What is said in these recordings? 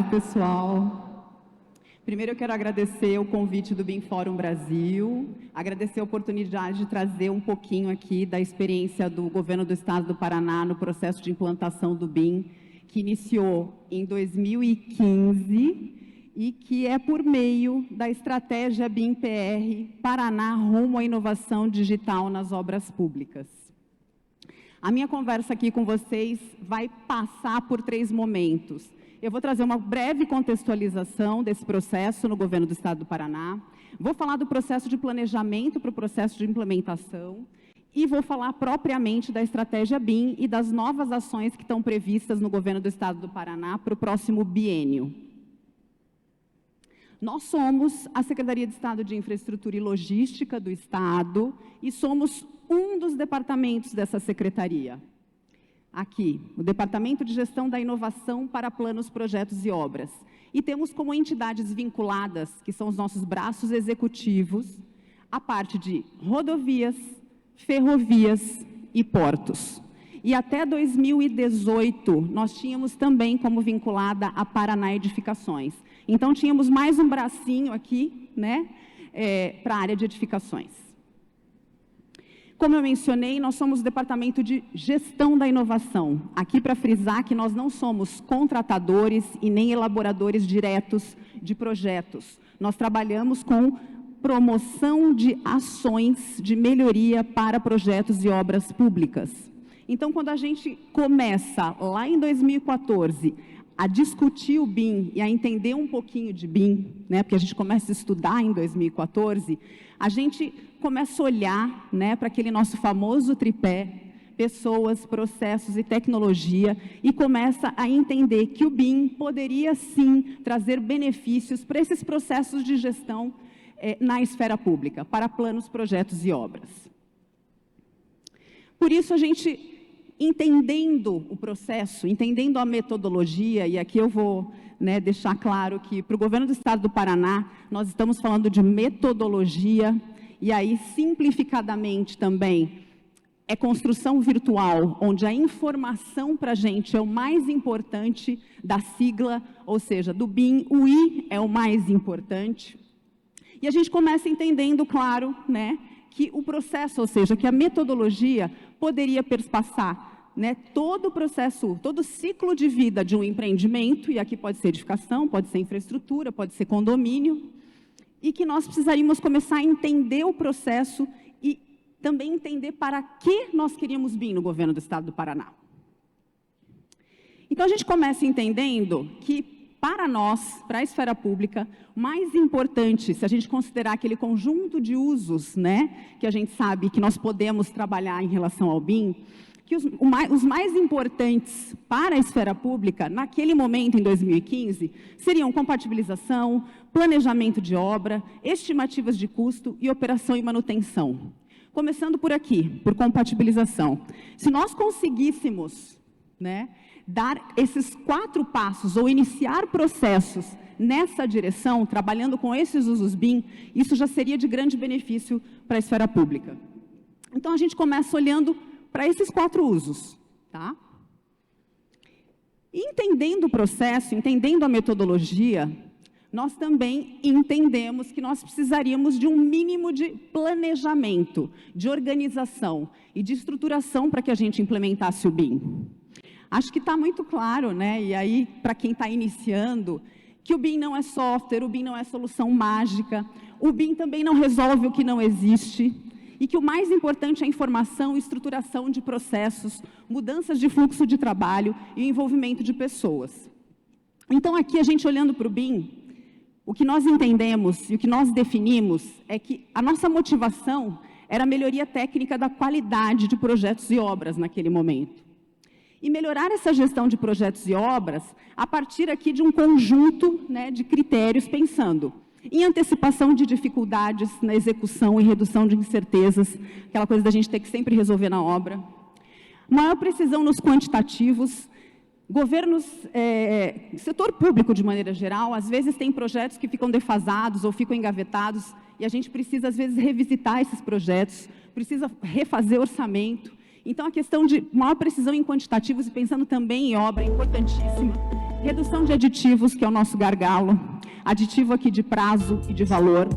pessoal. Primeiro eu quero agradecer o convite do BIM Fórum Brasil, agradecer a oportunidade de trazer um pouquinho aqui da experiência do Governo do Estado do Paraná no processo de implantação do BIM, que iniciou em 2015 e que é por meio da estratégia BIM-PR Paraná rumo à inovação digital nas obras públicas. A minha conversa aqui com vocês vai passar por 3 momentos. Eu vou trazer uma breve contextualização desse processo no Governo do Estado do Paraná, vou falar do processo de planejamento para o processo de implementação e vou falar propriamente da estratégia BIM e das novas ações que estão previstas no Governo do Estado do Paraná para o próximo biênio. Nós somos a Secretaria de Estado de Infraestrutura e Logística do Estado e somos um dos departamentos dessa secretaria. Aqui, o Departamento de Gestão da Inovação para Planos, Projetos e Obras. E temos como entidades vinculadas, que são os nossos braços executivos, a parte de rodovias, ferrovias e portos. E até 2018, nós tínhamos também como vinculada a Paraná Edificações. Então, tínhamos mais um bracinho aqui, né, para a área de edificações. Como eu mencionei, nós somos o Departamento de Gestão da Inovação. Aqui para frisar que nós não somos contratadores e nem elaboradores diretos de projetos. Nós trabalhamos com promoção de ações de melhoria para projetos e obras públicas. Então, quando a gente começa lá em 2014 a discutir o BIM e a entender um pouquinho de BIM, né, porque a gente começa a estudar em 2014, a gente começa a olhar, né, para aquele nosso famoso tripé, pessoas, processos e tecnologia, e começa a entender que o BIM poderia, sim, trazer benefícios para esses processos de gestão na esfera pública, para planos, projetos e obras. Por isso, a gente, entendendo o processo, entendendo a metodologia, e aqui eu vou, né, deixar claro que para o Governo do Estado do Paraná, nós estamos falando de metodologia, e aí, simplificadamente também, é construção virtual, onde a informação para a gente é o mais importante da sigla, ou seja, do BIM, o I é o mais importante. E a gente começa entendendo, claro, né, que o processo, ou seja, que a metodologia poderia perspassar, né, todo o processo, todo o ciclo de vida de um empreendimento, e aqui pode ser edificação, pode ser infraestrutura, pode ser condomínio, e que nós precisaríamos começar a entender o processo e também entender para que nós queríamos BIM no Governo do Estado do Paraná. Então, a gente começa entendendo que, para nós, para a esfera pública, mais importante, se a gente considerar aquele conjunto de usos, né, que a gente sabe que nós podemos trabalhar em relação ao BIM, que os mais importantes para a esfera pública, naquele momento, em 2015, seriam compatibilização, planejamento de obra, estimativas de custo e operação e manutenção. Começando por aqui, por compatibilização. Se nós conseguíssemos, né, dar esses 4 passos ou iniciar processos nessa direção, trabalhando com esses usos BIM, isso já seria de grande benefício para a esfera pública. Então, a gente começa olhando para esses 4 usos, tá? Entendendo o processo, entendendo a metodologia, nós também entendemos que nós precisaríamos de um mínimo de planejamento, de organização e de estruturação para que a gente implementasse o BIM. Acho que está muito claro, né? E aí, para quem está iniciando, que o BIM não é software, o BIM não é solução mágica, o BIM também não resolve o que não existe, e que o mais importante é a informação e estruturação de processos, mudanças de fluxo de trabalho e envolvimento de pessoas. Então, aqui, a gente olhando para o BIM, o que nós entendemos e o que nós definimos é que a nossa motivação era a melhoria técnica da qualidade de projetos e obras naquele momento. E melhorar essa gestão de projetos e obras a partir aqui de um conjunto, né, de critérios, pensando em antecipação de dificuldades na execução e redução de incertezas, aquela coisa da gente ter que sempre resolver na obra, maior precisão nos quantitativos, governos, setor público de maneira geral, às vezes tem projetos que ficam defasados ou ficam engavetados, e a gente precisa, às vezes, revisitar esses projetos, precisa refazer orçamento. Então, a questão de maior precisão em quantitativos e pensando também em obra é importantíssima. Redução de aditivos, que é o nosso gargalo, aditivo aqui de prazo e de valor.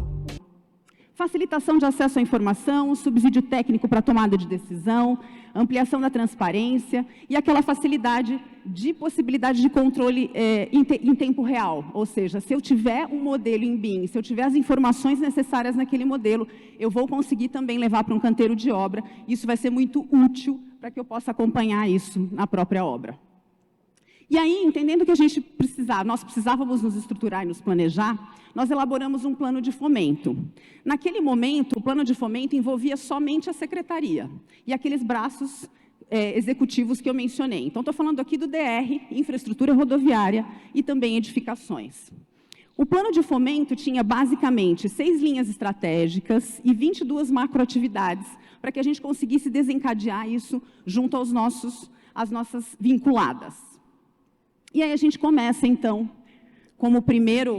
Facilitação de acesso à informação, subsídio técnico para tomada de decisão, ampliação da transparência e aquela facilidade de possibilidade de controle em tempo real. Ou seja, se eu tiver um modelo em BIM, se eu tiver as informações necessárias naquele modelo, eu vou conseguir também levar para um canteiro de obra. Isso vai ser muito útil para que eu possa acompanhar isso na própria obra. E aí, entendendo que nós precisávamos nos estruturar e nos planejar, nós elaboramos um plano de fomento. Naquele momento, o plano de fomento envolvia somente a secretaria e aqueles braços executivos que eu mencionei. Então, estou falando aqui do DR, infraestrutura rodoviária e também edificações. O plano de fomento tinha, basicamente, 6 linhas estratégicas e 22 macroatividades para que a gente conseguisse desencadear isso junto às nossas vinculadas. E aí a gente começa, então, como primeira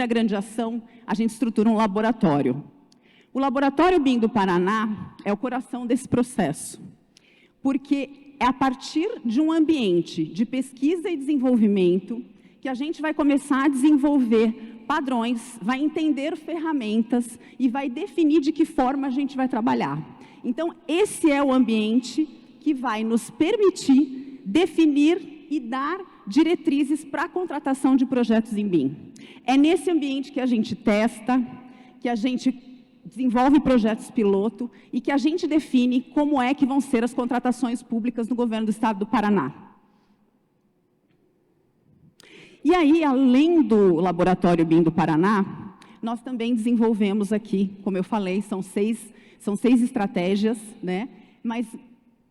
grande ação, a gente estrutura um laboratório. O Laboratório BIM do Paraná é o coração desse processo, porque é a partir de um ambiente de pesquisa e desenvolvimento que a gente vai começar a desenvolver padrões, vai entender ferramentas e vai definir de que forma a gente vai trabalhar. Então, esse é o ambiente que vai nos permitir definir e dar diretrizes para a contratação de projetos em BIM. É nesse ambiente que a gente testa, que a gente desenvolve projetos piloto e que a gente define como é que vão ser as contratações públicas no governo do Estado do Paraná. E aí, além do Laboratório BIM do Paraná, nós também desenvolvemos aqui, como eu falei, são seis estratégias, né? Mas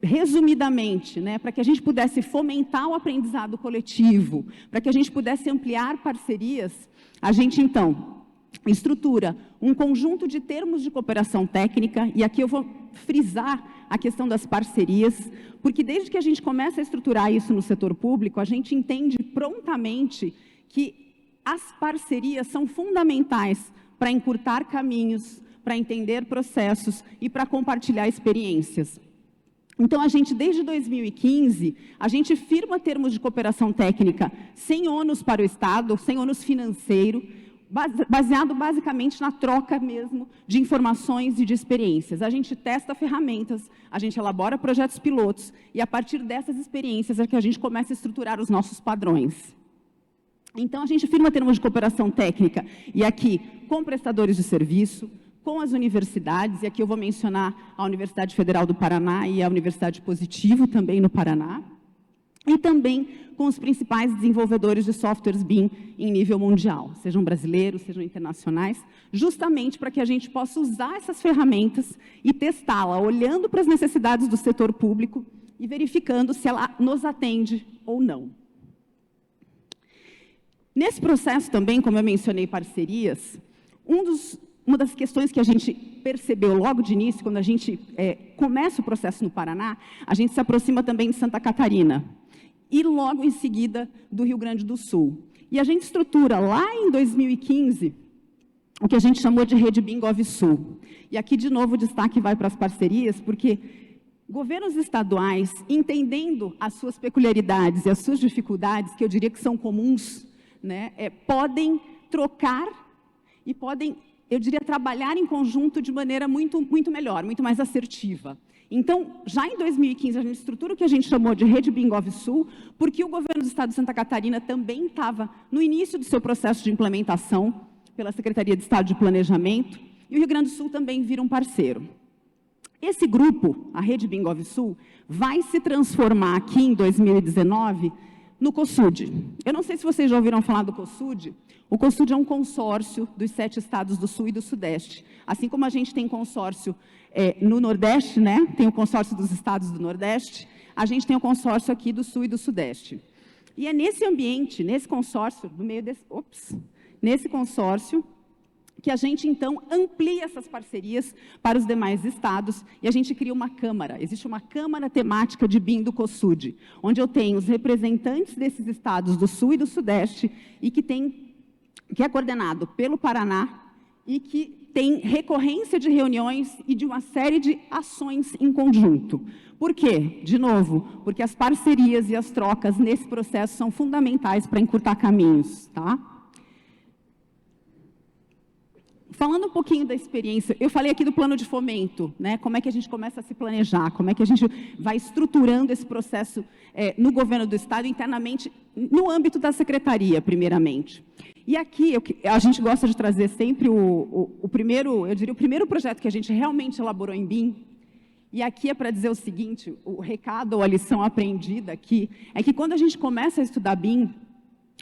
resumidamente, né, para que a gente pudesse fomentar o aprendizado coletivo, para que a gente pudesse ampliar parcerias, a gente, então, estrutura um conjunto de termos de cooperação técnica, e aqui eu vou frisar a questão das parcerias, porque desde que a gente começa a estruturar isso no setor público, a gente entende prontamente que as parcerias são fundamentais para encurtar caminhos, para entender processos e para compartilhar experiências. Então, a gente, desde 2015, a gente firma termos de cooperação técnica sem ônus para o Estado, sem ônus financeiro, baseado basicamente na troca mesmo de informações e de experiências. A gente testa ferramentas, a gente elabora projetos pilotos, e a partir dessas experiências é que a gente começa a estruturar os nossos padrões. Então, a gente firma termos de cooperação técnica, e aqui, com prestadores de serviço, com as universidades, e aqui eu vou mencionar a Universidade Federal do Paraná e a Universidade Positivo, também no Paraná, e também com os principais desenvolvedores de softwares BIM em nível mundial, sejam brasileiros, sejam internacionais, justamente para que a gente possa usar essas ferramentas e testá-la, olhando para as necessidades do setor público e verificando se ela nos atende ou não. Nesse processo também, como eu mencionei parcerias, uma das questões que a gente percebeu logo de início, quando a gente começa o processo no Paraná, a gente se aproxima também de Santa Catarina, e logo em seguida do Rio Grande do Sul. E a gente estrutura lá em 2015 o que a gente chamou de Rede BIM GovSul. E aqui, de novo, o destaque vai para as parcerias, porque governos estaduais, entendendo as suas peculiaridades e as suas dificuldades, que eu diria que são comuns, né, podem trocar e podem, eu diria, trabalhar em conjunto de maneira muito melhor, muito mais assertiva. Então, já em 2015, a gente estrutura o que a gente chamou de Rede BIM GovSul, porque o governo do Estado de Santa Catarina também estava no início do seu processo de implementação pela Secretaria de Estado de Planejamento, e o Rio Grande do Sul também vira um parceiro. Esse grupo, a Rede BIM GovSul, vai se transformar aqui em 2019 no COSUD. Eu não sei se vocês já ouviram falar do COSUD. O COSUD é um consórcio dos 7 estados do Sul e do Sudeste. Assim como a gente tem consórcio no Nordeste, né? Tem o consórcio dos estados do Nordeste, a gente tem o consórcio aqui do Sul e do Sudeste. E é nesse ambiente, nesse consórcio, no meio desse, nesse consórcio, que a gente, então, amplia essas parcerias para os demais estados e a gente cria uma câmara. Existe uma câmara temática de BIM do COSUD, onde eu tenho os representantes desses estados do Sul e do Sudeste e que é coordenado pelo Paraná e que tem recorrência de reuniões e de uma série de ações em conjunto. Por quê? De novo, porque as parcerias e as trocas nesse processo são fundamentais para encurtar caminhos, tá? Falando um pouquinho da experiência, eu falei aqui do plano de fomento, né? Como é que a gente começa a se planejar, como é que a gente vai estruturando esse processo no governo do Estado, internamente, no âmbito da secretaria, primeiramente. E aqui, a gente gosta de trazer sempre o primeiro, eu diria, o primeiro projeto que a gente realmente elaborou em BIM. E aqui é para dizer o seguinte, o recado ou a lição aprendida aqui, é que quando a gente começa a estudar BIM,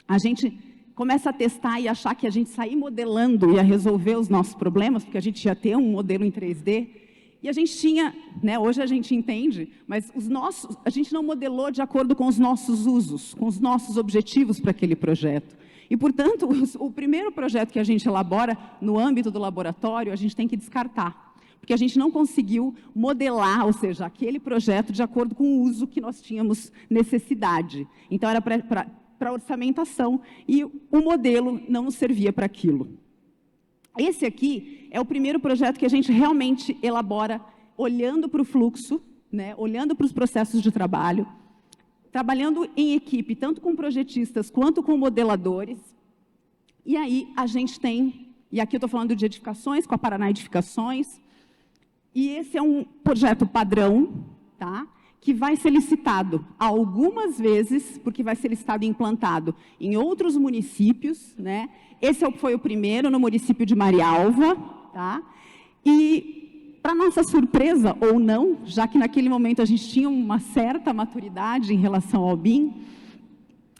a gente começa a testar e achar que a gente sair modelando ia resolver os nossos problemas, porque a gente ia ter um modelo em 3D, e a gente tinha, né, hoje a gente entende, mas a gente não modelou de acordo com os nossos usos, com os nossos objetivos para aquele projeto. E, portanto, o primeiro projeto que a gente elabora no âmbito do laboratório, a gente tem que descartar, porque a gente não conseguiu modelar, ou seja, aquele projeto de acordo com o uso que nós tínhamos necessidade. Então, era para orçamentação, e o modelo não nos servia para aquilo. Esse aqui é o primeiro projeto que a gente realmente elabora olhando para o fluxo, né, olhando para os processos de trabalho, trabalhando em equipe, tanto com projetistas quanto com modeladores. E aí a gente tem, e aqui eu estou falando de edificações, com a Paraná Edificações, e esse é um projeto padrão, tá? Que vai ser licitado algumas vezes, porque vai ser licitado e implantado em outros municípios, né? Esse foi o primeiro, no município de Marialva, tá? E, para nossa surpresa, ou não, já que naquele momento a gente tinha uma certa maturidade em relação ao BIM,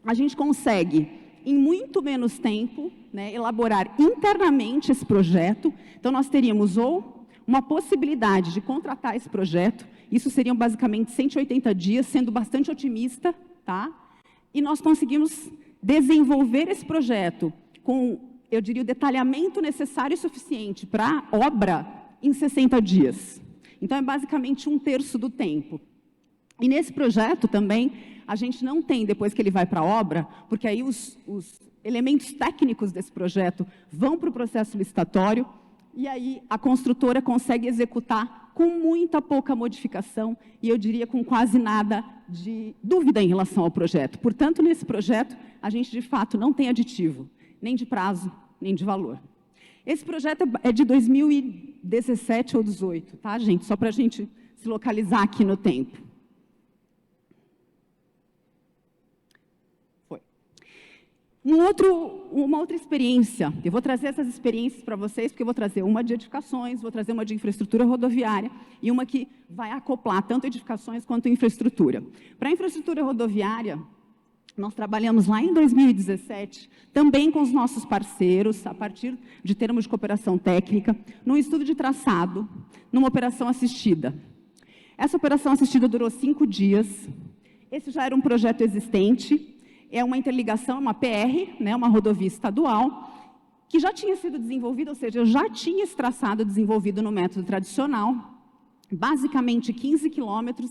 a gente consegue, em muito menos tempo, né, elaborar internamente esse projeto. Então, nós teríamos ou uma possibilidade de contratar esse projeto, isso seriam basicamente 180 dias, sendo bastante otimista, tá? E nós conseguimos desenvolver esse projeto com, eu diria, o detalhamento necessário e suficiente para a obra em 60 dias. Então, é basicamente 1/3 do tempo. E nesse projeto também, a gente não tem, depois que ele vai para a obra, porque aí os elementos técnicos desse projeto vão para o processo licitatório, e aí a construtora consegue executar com muita pouca modificação, e eu diria com quase nada de dúvida em relação ao projeto. Portanto, nesse projeto, a gente de fato não tem aditivo, nem de prazo, nem de valor. Esse projeto é de 2017 ou 2018, tá, gente? Só para a gente se localizar aqui no tempo. Uma outra experiência, eu vou trazer essas experiências para vocês, porque eu vou trazer uma de edificações, vou trazer uma de infraestrutura rodoviária e uma que vai acoplar tanto edificações quanto infraestrutura. Para a infraestrutura rodoviária, nós trabalhamos lá em 2017, também com os nossos parceiros, a partir de termos de cooperação técnica, num estudo de traçado, numa operação assistida. Essa operação assistida durou 5 dias, esse já era um projeto existente, é uma interligação, uma PR, né, uma rodovia estadual, que já tinha sido desenvolvida, ou seja, eu já tinha esse traçado desenvolvido no método tradicional, basicamente 15 quilômetros,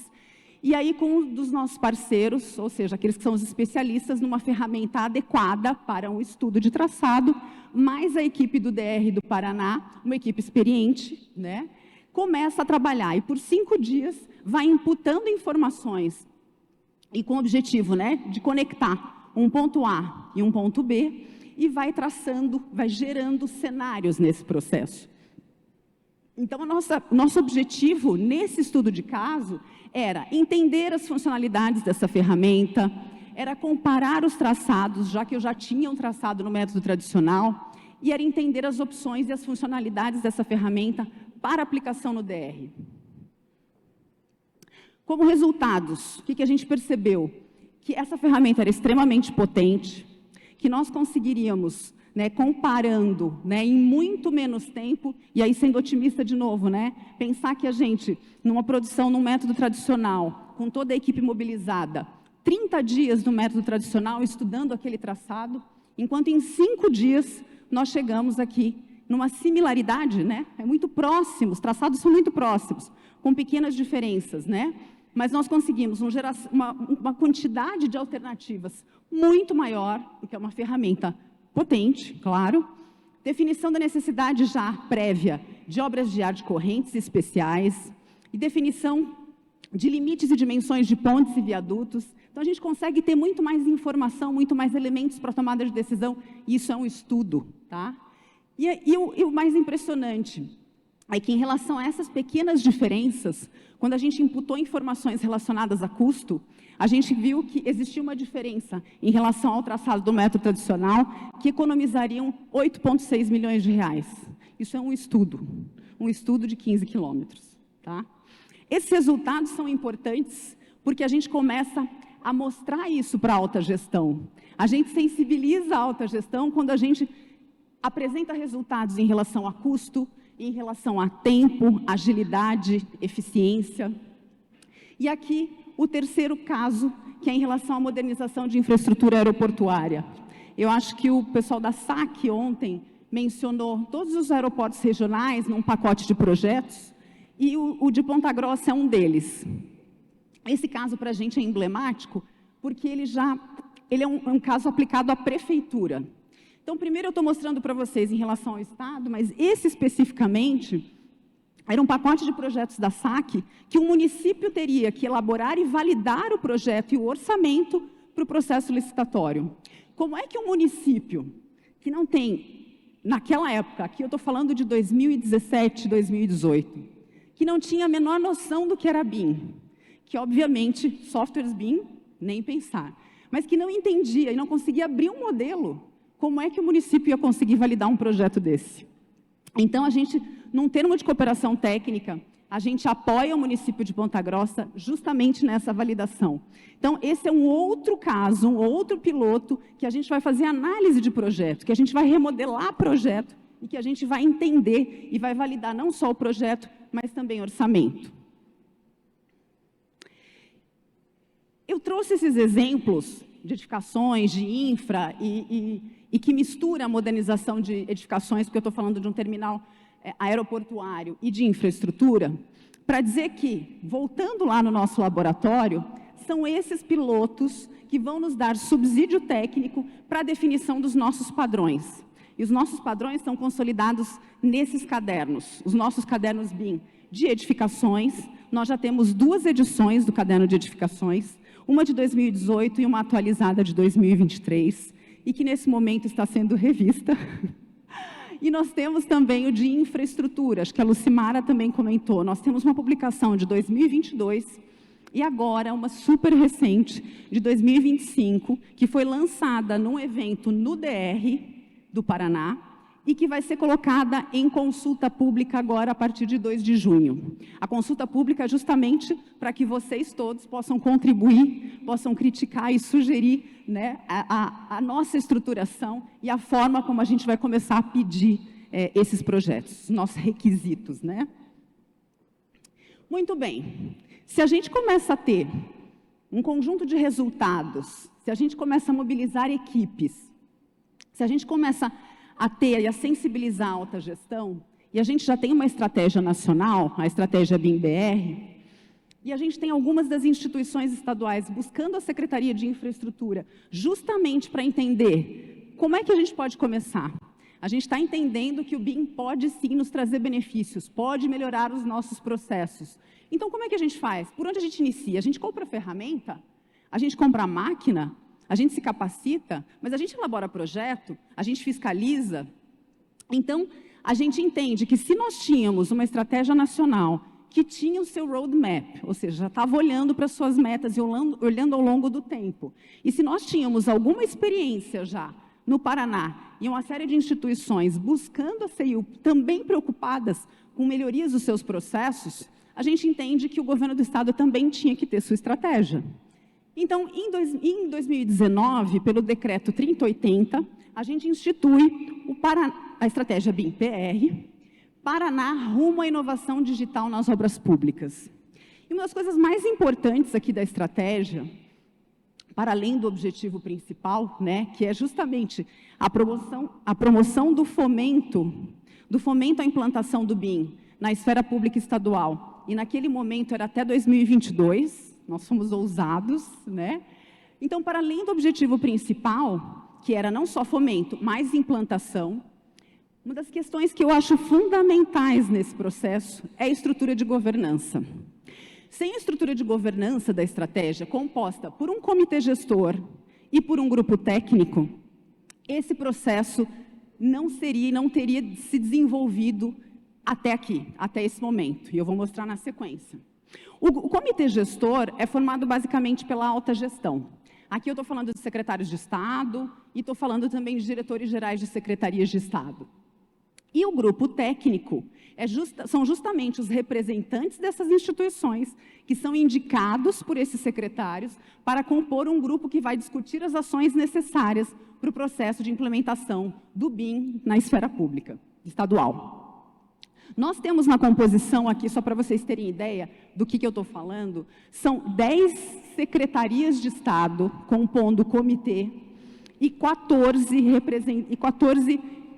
e aí com um dos nossos parceiros, ou seja, aqueles que são os especialistas, numa ferramenta adequada para um estudo de traçado, mais a equipe do DR do Paraná, uma equipe experiente, né, começa a trabalhar, e por 5 dias vai imputando informações, e com o objetivo, né, de conectar um ponto A e um ponto B, e vai traçando, vai gerando cenários nesse processo. Então, nosso objetivo nesse estudo de caso era entender as funcionalidades dessa ferramenta, era comparar os traçados, já que eu já tinha um traçado no método tradicional, e era entender as opções e as funcionalidades dessa ferramenta para aplicação no DR. Como resultados, o que a gente percebeu? Que essa ferramenta era extremamente potente, que nós conseguiríamos, né, comparando, né, em muito menos tempo, e aí sendo otimista de novo, né, pensar que a gente, numa produção num método tradicional, com toda a equipe mobilizada, 30 dias no método tradicional estudando aquele traçado, enquanto em 5 dias nós chegamos aqui numa similaridade, né, é muito próximo, os traçados são muito próximos, com pequenas diferenças, né? Mas nós conseguimos uma quantidade de alternativas muito maior, porque é uma ferramenta potente, claro, definição da necessidade já prévia de obras de ar de correntes especiais e definição de limites e dimensões de pontes e viadutos. Então, a gente consegue ter muito mais informação, muito mais elementos para tomada de decisão, e isso é um estudo, tá? E o mais impressionante é que, em relação a essas pequenas diferenças, quando a gente imputou informações relacionadas a custo, a gente viu que existia uma diferença em relação ao traçado do método tradicional, que economizariam 8,6 milhões de reais. Isso é um estudo de 15 quilômetros, tá? Esses resultados são importantes porque a gente começa a mostrar isso para a alta gestão. A gente sensibiliza a alta gestão quando a gente apresenta resultados em relação a custo, em relação a tempo, agilidade, eficiência. E aqui, o terceiro caso, que é em relação à modernização de infraestrutura aeroportuária. Eu acho que o pessoal da SAC ontem mencionou todos os aeroportos regionais num pacote de projetos, e o de Ponta Grossa é um deles. Esse caso, para a gente, é emblemático, porque ele é um caso aplicado à prefeitura. Então, primeiro eu estou mostrando para vocês em relação ao Estado, mas esse especificamente era um pacote de projetos da SAC que o município teria que elaborar e validar o projeto e o orçamento para o processo licitatório. Como é que um município que não tem, naquela época, aqui eu estou falando de 2017, 2018, que não tinha a menor noção do que era BIM, que, obviamente, softwares BIM, nem pensar, mas que não entendia e não conseguia abrir um modelo, como é que o município ia conseguir validar um projeto desse? Então, a gente, num termo de cooperação técnica, a gente apoia o município de Ponta Grossa justamente nessa validação. Então, esse é um outro caso, um outro piloto, que a gente vai fazer análise de projeto, que a gente vai remodelar projeto e que a gente vai entender e vai validar não só o projeto, mas também orçamento. Eu trouxe esses exemplos de edificações, de infra, e que mistura a modernização de edificações, porque eu estou falando de um terminal aeroportuário e de infraestrutura, para dizer que, voltando lá no nosso laboratório, são esses pilotos que vão nos dar subsídio técnico para a definição dos nossos padrões. E os nossos padrões são consolidados nesses cadernos, os nossos cadernos BIM de edificações. Nós já temos 2 edições do caderno de edificações, uma de 2018 e uma atualizada de 2023, e que nesse momento está sendo revista. E nós temos também o de infraestrutura, acho que a Lucimara também comentou. Nós temos uma publicação de 2022 e agora uma super recente de 2025, que foi lançada num evento no DR do Paraná e que vai ser colocada em consulta pública agora a partir de 2 de junho. A consulta pública é justamente para que vocês todos possam contribuir, possam criticar e sugerir, né, a nossa estruturação e a forma como a gente vai começar a pedir esses projetos, nossos requisitos, né? Muito bem. Se a gente começa a ter um conjunto de resultados, se a gente começa a mobilizar equipes, se a gente começa a ter e a sensibilizar a alta gestão, e a gente já tem uma estratégia nacional, a estratégia BIM-BR, e a gente tem algumas das instituições estaduais buscando a Secretaria de Infraestrutura, justamente para entender como é que a gente pode começar. A gente está entendendo que o BIM pode sim nos trazer benefícios, pode melhorar os nossos processos. Então, como é que a gente faz? Por onde a gente inicia? A gente compra a ferramenta? A gente compra a máquina? A gente se capacita, mas a gente elabora projeto, a gente fiscaliza. Então, a gente entende que se nós tínhamos uma estratégia nacional que tinha o seu roadmap, ou seja, já estava olhando para as suas metas e olhando ao longo do tempo, e se nós tínhamos alguma experiência já no Paraná e uma série de instituições buscando a CIU, também preocupadas com melhorias dos seus processos, a gente entende que o governo do Estado também tinha que ter sua estratégia. Então, em 2019, pelo decreto 3080, a gente institui a estratégia BIM-PR, Paraná rumo à inovação digital nas obras públicas. E uma das coisas mais importantes aqui da estratégia, para além do objetivo principal, né, que é justamente a promoção do fomento à implantação do BIM na esfera pública estadual, e naquele momento era até 2022, nós fomos ousados, né? Então, para além do objetivo principal, que era não só fomento, mas implantação, Uma das questões que eu acho fundamentais nesse processo é a estrutura de governança. Sem a estrutura de governança da estratégia, composta por um comitê gestor e por um grupo técnico, esse processo não teria se desenvolvido até aqui, até esse momento. E eu vou mostrar na sequência. O comitê gestor é formado basicamente pela alta gestão. Aqui eu estou falando de secretários de Estado e estou falando também de diretores gerais de secretarias de Estado. E o grupo técnico são justamente os representantes dessas instituições que são indicados por esses secretários para compor um grupo que vai discutir as ações necessárias para o processo de implementação do BIM na esfera pública, estadual. Nós temos na composição aqui, só para vocês terem ideia do que eu estou falando, são 10 secretarias de Estado compondo o comitê e 14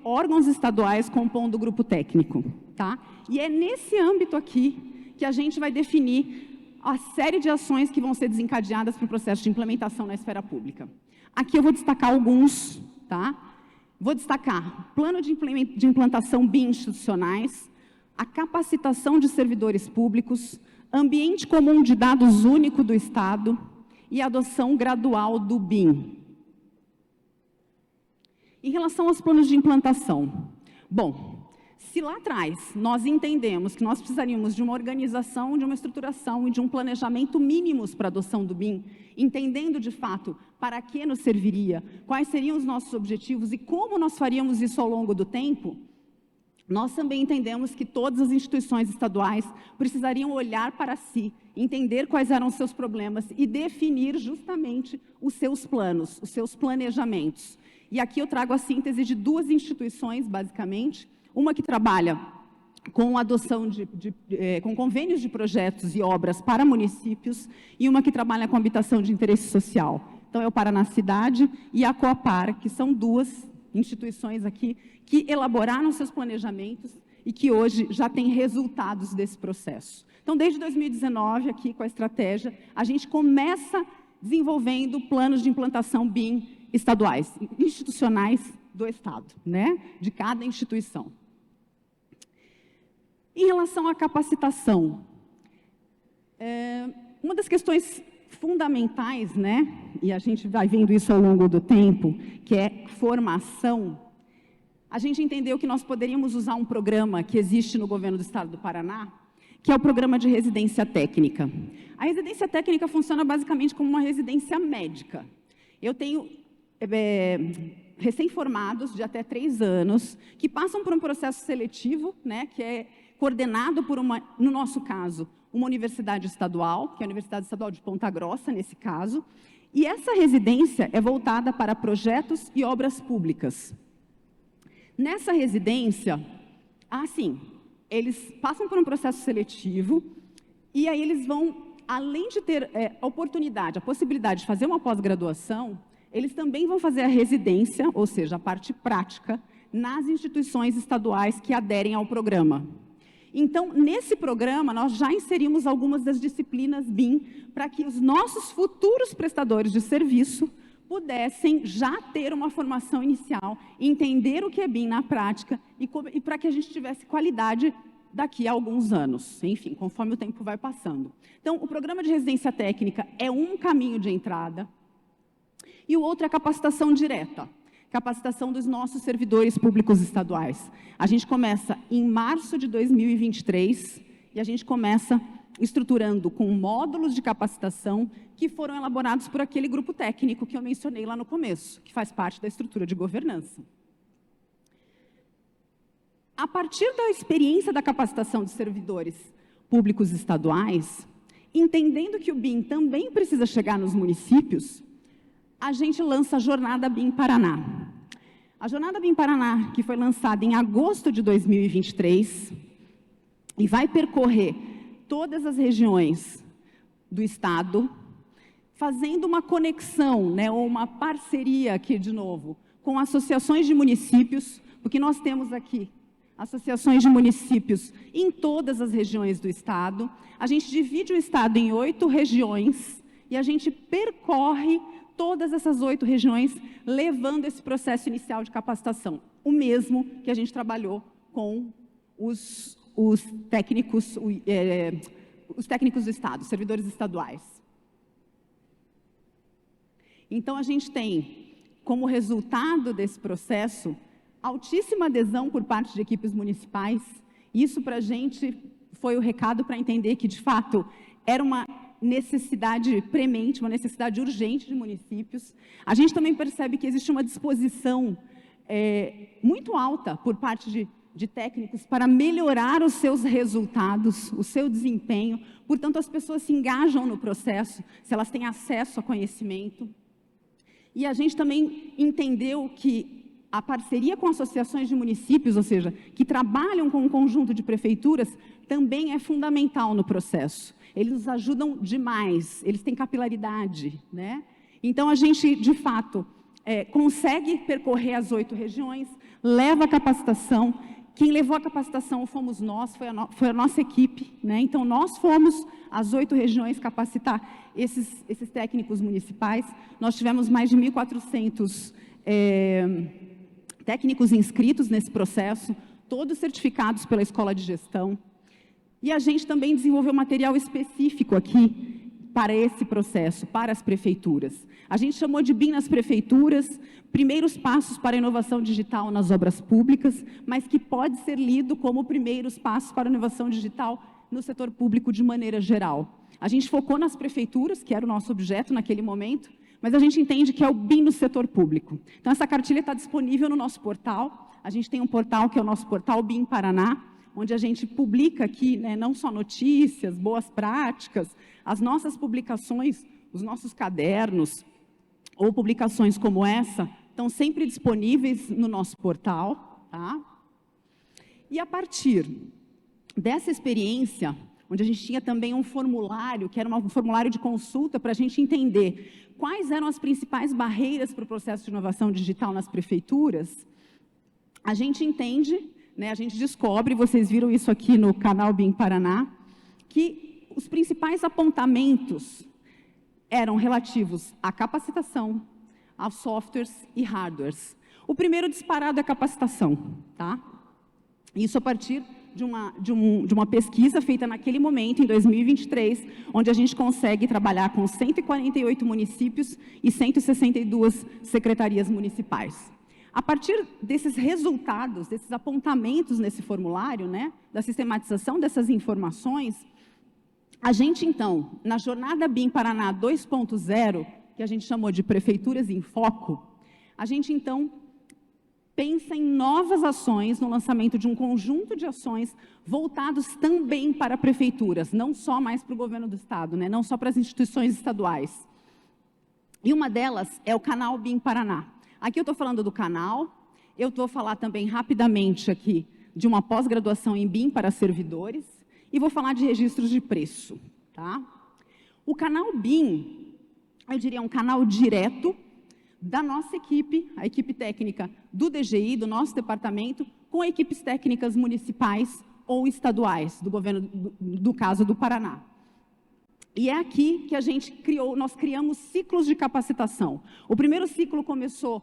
órgãos estaduais compondo o grupo técnico, tá? E é nesse âmbito aqui que a gente vai definir a série de ações que vão ser desencadeadas para o processo de implementação na esfera pública. Aqui eu vou destacar alguns, tá? Vou destacar plano de implantação BIM institucionais, a capacitação de servidores públicos, ambiente comum de dados único do Estado e a adoção gradual do BIM. Em relação aos planos de implantação, bom, se lá atrás nós entendemos que nós precisaríamos de uma organização, de uma estruturação e de um planejamento mínimos para a adoção do BIM, entendendo de fato para que nos serviria, quais seriam os nossos objetivos e como nós faríamos isso ao longo do tempo, nós também entendemos que todas as instituições estaduais precisariam olhar para si, entender quais eram os seus problemas e definir justamente os seus planos, os seus planejamentos. E aqui eu trago a síntese de duas instituições, basicamente, uma que trabalha com a adoção com convênios de projetos e obras para municípios e uma que trabalha com habitação de interesse social. Então, é o Paraná Cidade e a Coapar, que são duas instituições aqui que elaboraram seus planejamentos e que hoje já têm resultados desse processo. Então, desde 2019, aqui com a estratégia, a gente começa desenvolvendo planos de implantação BIM estaduais, institucionais do Estado, né? De cada instituição. Em relação à capacitação, uma das questões fundamentais, né? E a gente vai vendo isso ao longo do tempo, que é formação. A gente entendeu que nós poderíamos usar um programa que existe no governo do Estado do Paraná, que é o programa de residência técnica. A residência técnica funciona basicamente como uma residência médica. Eu tenho recém-formados de até 3 anos, que passam por um processo seletivo, né, que é coordenado por no nosso caso, uma universidade estadual, que é a Universidade Estadual de Ponta Grossa, nesse caso, e essa residência é voltada para projetos e obras públicas. Nessa residência, eles passam por um processo seletivo, e aí eles vão, além de ter a possibilidade de fazer uma pós-graduação, eles também vão fazer a residência, ou seja, a parte prática, nas instituições estaduais que aderem ao programa. Então, nesse programa, nós já inserimos algumas das disciplinas BIM para que os nossos futuros prestadores de serviço pudessem já ter uma formação inicial, entender o que é BIM na prática e para que a gente tivesse qualidade daqui a alguns anos, enfim, conforme o tempo vai passando. Então, o programa de residência técnica é um caminho de entrada, e o outro é a capacitação direta, capacitação dos nossos servidores públicos estaduais. A gente começa em março de 2023 e a gente começa estruturando com módulos de capacitação que foram elaborados por aquele grupo técnico que eu mencionei lá no começo, que faz parte da estrutura de governança. A partir da experiência da capacitação de servidores públicos estaduais, entendendo que o BIM também precisa chegar nos municípios, a gente lança a Jornada BIM Paraná. A Jornada BIM Paraná, que foi lançada em agosto de 2023, e vai percorrer todas as regiões do Estado, fazendo uma conexão, né, ou uma parceria aqui, de novo, com associações de municípios, porque nós temos aqui associações de municípios em todas as regiões do Estado. A gente divide o Estado em 8 regiões e a gente percorre todas essas 8 regiões, levando esse processo inicial de capacitação. o mesmo que a gente trabalhou com os técnicos do Estado, servidores estaduais. Então, a gente tem, como resultado desse processo, altíssima adesão por parte de equipes municipais. Isso, para a gente, foi o recado para entender que, de fato, era uma necessidade premente, uma necessidade urgente de municípios. A gente também percebe que existe uma disposição muito alta por parte de técnicos para melhorar os seus resultados, o seu desempenho. Portanto, as pessoas se engajam no processo, se elas têm acesso a conhecimento. E a gente também entendeu que a parceria com associações de municípios, ou seja, que trabalham com um conjunto de prefeituras, também é fundamental no processo. Eles nos ajudam demais, eles têm capilaridade, né? Então, a gente, de fato, consegue percorrer as 8 regiões, leva a capacitação. Quem levou a capacitação fomos nós, foi a nossa equipe, né? Então, nós fomos às 8 regiões capacitar esses técnicos municipais. Nós tivemos mais de 1.400 técnicos inscritos nesse processo, todos certificados pela Escola de Gestão. E a gente também desenvolveu material específico aqui para esse processo, para as prefeituras. A gente chamou de BIM nas prefeituras, primeiros passos para a inovação digital nas obras públicas, mas que pode ser lido como primeiros passos para a inovação digital no setor público de maneira geral. A gente focou nas prefeituras, que era o nosso objeto naquele momento, mas a gente entende que é o BIM no setor público. Então, essa cartilha está disponível no nosso portal. A gente tem um portal que é o nosso portal BIM Paraná, onde a gente publica aqui, né, não só notícias, boas práticas, as nossas publicações, os nossos cadernos, ou publicações como essa, estão sempre disponíveis no nosso portal, tá? E a partir dessa experiência, onde a gente tinha também um formulário, que era um formulário de consulta para a gente entender quais eram as principais barreiras para o processo de inovação digital nas prefeituras, a gente entende, né, a gente descobre, vocês viram isso aqui no canal BIM Paraná, que os principais apontamentos eram relativos à capacitação, aos softwares e hardwares. O primeiro disparado é a capacitação, tá? Isso a partir de uma pesquisa feita naquele momento, em 2023, onde a gente consegue trabalhar com 148 municípios e 162 secretarias municipais. A partir desses resultados, desses apontamentos nesse formulário, né, da sistematização dessas informações, a gente, então, na Jornada BIM Paraná 2.0, que a gente chamou de Prefeituras em Foco, a gente, então, pensa em novas ações, no lançamento de um conjunto de ações voltados também para prefeituras, não só mais para o governo do Estado, né, não só para as instituições estaduais. E uma delas é o canal BIM Paraná. Aqui eu estou falando do canal, eu vou falar também rapidamente aqui de uma pós-graduação em BIM para servidores e vou falar de registros de preço, tá? O canal BIM, eu diria um canal direto da nossa equipe, a equipe técnica do DGI, do nosso departamento, com equipes técnicas municipais ou estaduais, do governo, do caso do Paraná. E é aqui que a gente nós criamos ciclos de capacitação. O primeiro ciclo começou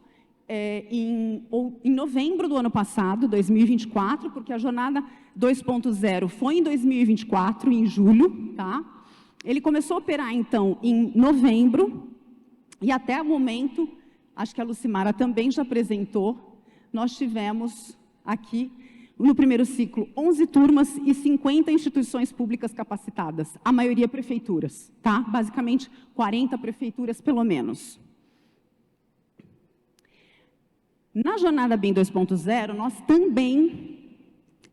em novembro do ano passado, 2024, porque a Jornada 2.0 foi em 2024, em julho, tá? Ele começou a operar, então, em novembro, e até o momento, acho que a Lucimara também já apresentou, nós tivemos aqui, no primeiro ciclo, 11 turmas e 50 instituições públicas capacitadas, a maioria prefeituras, tá? Basicamente, 40 prefeituras, pelo menos. Na Jornada BIM 2.0, nós também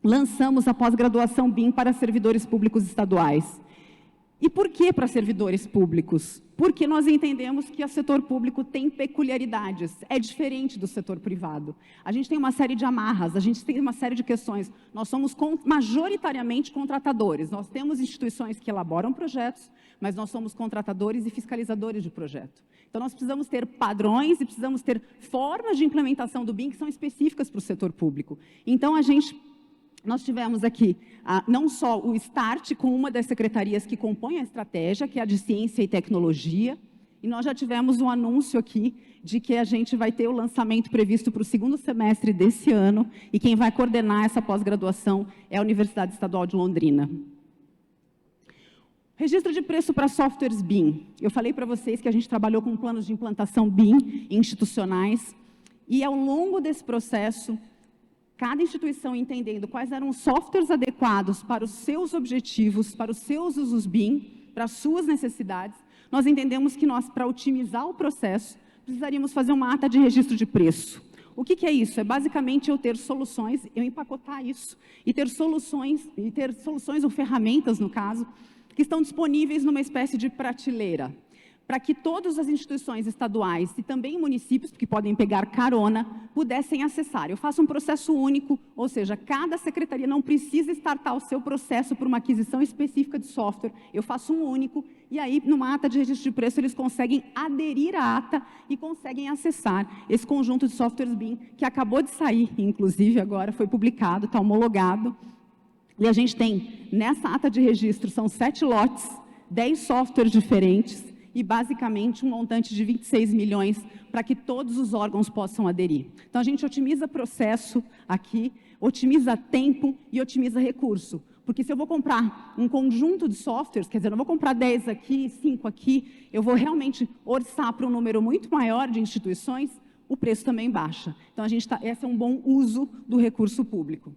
lançamos a pós-graduação BIM para servidores públicos estaduais. E por que para servidores públicos? Porque nós entendemos que o setor público tem peculiaridades, é diferente do setor privado. A gente tem uma série de amarras, a gente tem uma série de questões. Nós somos majoritariamente contratadores, nós temos instituições que elaboram projetos, mas nós somos contratadores e fiscalizadores de projeto. Então, nós precisamos ter padrões e precisamos ter formas de implementação do BIM que são específicas para o setor público. Então, nós tivemos aqui não só o START com uma das secretarias que compõem a estratégia, que é a de Ciência e Tecnologia, e nós já tivemos um anúncio aqui de que a gente vai ter o lançamento previsto para o segundo semestre desse ano, e quem vai coordenar essa pós-graduação é a Universidade Estadual de Londrina. Registro de preço para softwares BIM. Eu falei para vocês que a gente trabalhou com planos de implantação BIM institucionais, e ao longo desse processo, cada instituição entendendo quais eram os softwares adequados para os seus objetivos, para os seus usos BIM, para as suas necessidades, nós entendemos que nós, para otimizar o processo, precisaríamos fazer uma ata de registro de preço. O que é isso? É basicamente eu ter soluções, eu empacotar isso, e ter soluções ou ferramentas, no caso, que estão disponíveis numa espécie de prateleira, para que todas as instituições estaduais e também municípios, que podem pegar carona, pudessem acessar. Eu faço um processo único, ou seja, cada secretaria não precisa startar o seu processo por uma aquisição específica de software, eu faço um único, e aí, numa ata de registro de preço, eles conseguem aderir à ata e conseguem acessar esse conjunto de softwares BIM, que acabou de sair, inclusive agora foi publicado, está homologado. E a gente tem, nessa ata de registro, são 7 lotes, 10 softwares diferentes, e basicamente um montante de 26 milhões para que todos os órgãos possam aderir. Então, a gente otimiza processo aqui, otimiza tempo e otimiza recurso. Porque se eu vou comprar um conjunto de softwares, quer dizer, eu não vou comprar 10 aqui, 5 aqui, eu vou realmente orçar para um número muito maior de instituições, o preço também baixa. Então, esse é um bom uso do recurso público.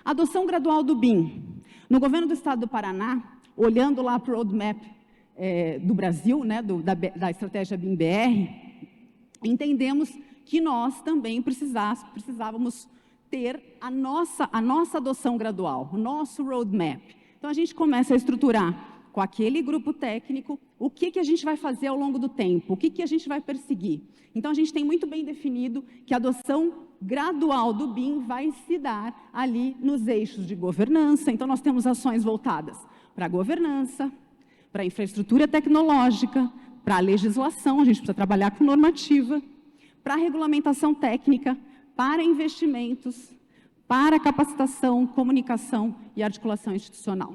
Adoção gradual do BIM. No governo do Estado do Paraná, olhando lá para o roadmap do Brasil, né, da estratégia BIM-BR, entendemos que nós também precisávamos ter a nossa adoção gradual, o nosso roadmap. Então, a gente começa a estruturar com aquele grupo técnico o que a gente vai fazer ao longo do tempo, o que a gente vai perseguir. Então, a gente tem muito bem definido que a adoção gradual do BIM vai se dar ali nos eixos de governança. Então, nós temos ações voltadas para a governança, para a infraestrutura tecnológica, para a legislação, a gente precisa trabalhar com normativa, para a regulamentação técnica, para investimentos, para capacitação, comunicação e articulação institucional.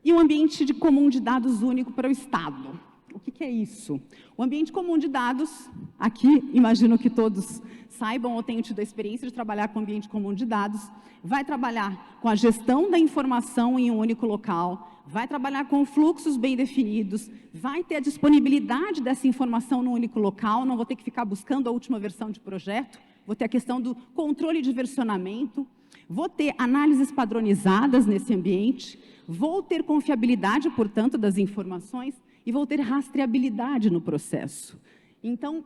E o ambiente comum de dados único para o Estado. O que é isso? O ambiente comum de dados, aqui, imagino que todos saibam ou tenham tido a experiência de trabalhar com o ambiente comum de dados, vai trabalhar com a gestão da informação em um único local, vai trabalhar com fluxos bem definidos, vai ter a disponibilidade dessa informação num único local, não vou ter que ficar buscando a última versão de projeto, vou ter a questão do controle de versionamento, vou ter análises padronizadas nesse ambiente, vou ter confiabilidade, portanto, das informações, e vou ter rastreabilidade no processo. Então,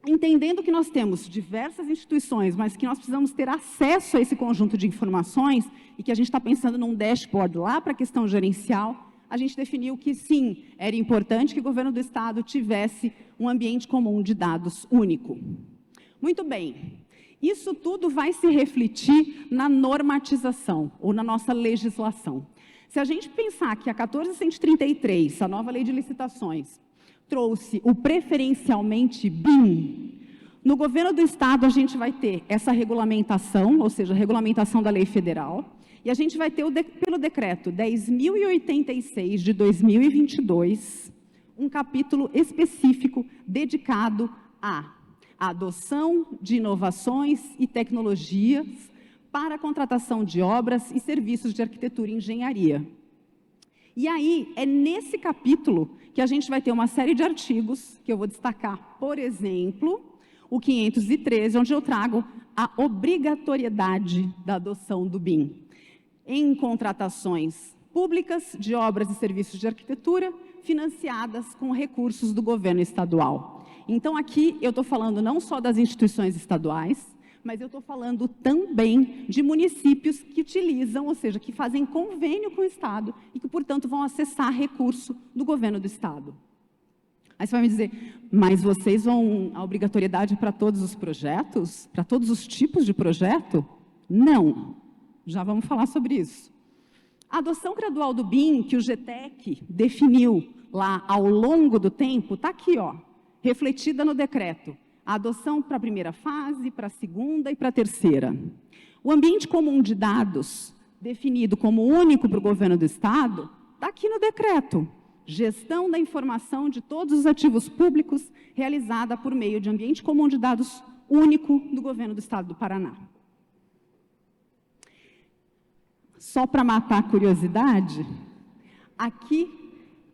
entendendo que nós temos diversas instituições, mas que nós precisamos ter acesso a esse conjunto de informações, e que a gente está pensando num dashboard lá para a questão gerencial, a gente definiu que sim, era importante que o governo do Estado tivesse um ambiente comum de dados único. Muito bem, isso tudo vai se refletir na normatização, ou na nossa legislação. Se a gente pensar que a 14.133, a nova lei de licitações, trouxe o preferencialmente BIM, no governo do Estado a gente vai ter essa regulamentação, ou seja, a regulamentação da lei federal, e a gente vai ter, pelo decreto 10.086 de 2022, um capítulo específico dedicado à adoção de inovações e tecnologias para a contratação de obras e serviços de arquitetura e engenharia. E aí, é nesse capítulo que a gente vai ter uma série de artigos, que eu vou destacar, por exemplo, o 513, onde eu trago a obrigatoriedade da adoção do BIM em contratações públicas de obras e serviços de arquitetura financiadas com recursos do governo estadual. Então, aqui eu estou falando não só das instituições estaduais, mas eu estou falando também de municípios que utilizam, ou seja, que fazem convênio com o Estado e que, portanto, vão acessar recurso do governo do Estado. Aí você vai me dizer, mas vocês vão a obrigatoriedade para todos os projetos? Para todos os tipos de projeto? Não. Já vamos falar sobre isso. A adoção gradual do BIM, que o GTEC definiu lá ao longo do tempo, está aqui, ó, refletida no decreto. A adoção para a primeira fase, para a segunda e para a terceira. O ambiente comum de dados, definido como único para o governo do Estado, está aqui no decreto. gestão da informação de todos os ativos públicos realizada por meio de ambiente comum de dados único do Governo do Estado do Paraná. Só para matar a curiosidade, aqui